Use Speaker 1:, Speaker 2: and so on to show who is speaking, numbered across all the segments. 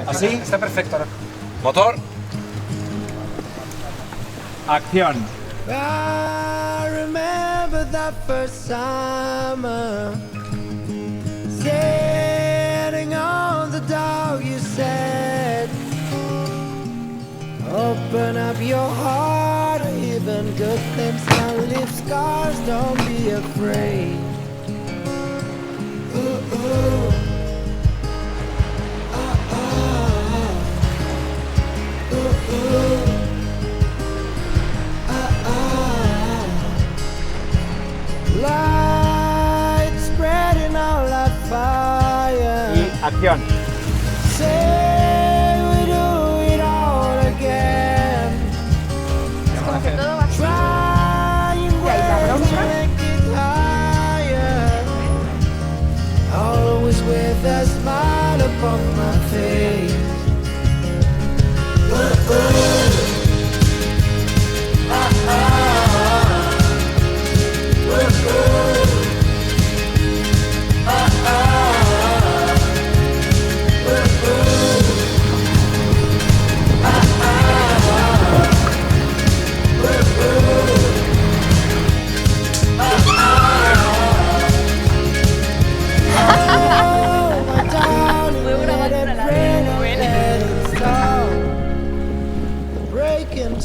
Speaker 1: ¿Así? Está perfecto. Motor. Acción.
Speaker 2: I remember that first summer, sitting on the dock, you said, open up your heart, even good things can leave scars, don't be afraid. Ooh, ooh. Ooh, ooh. Light spreading all that fire.
Speaker 1: Y acción.
Speaker 2: Say we do it all again. Trying ways to make it higher. Always with a smile upon my face. Ooh, ooh.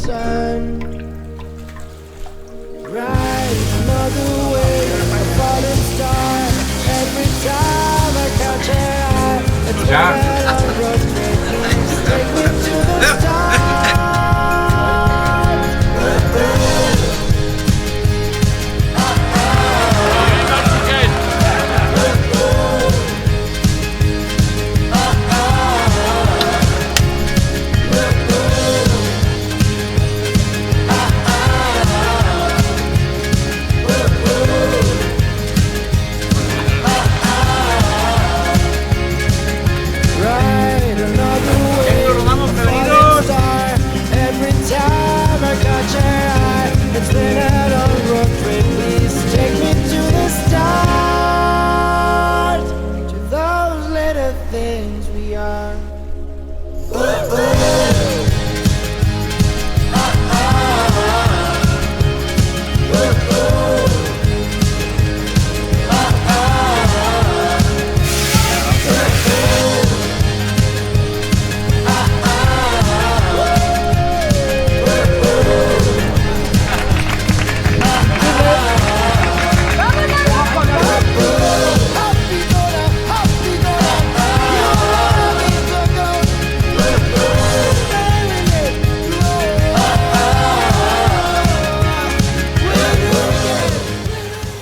Speaker 2: Time. Rise another way, a falling star. Every time I catch your eye, it's right on road. Please take me to the stars. Things we are.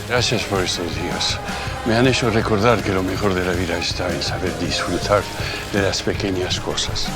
Speaker 3: Gracias por estos días. Me han hecho recordar que lo mejor de la vida está en saber disfrutar de las pequeñas cosas.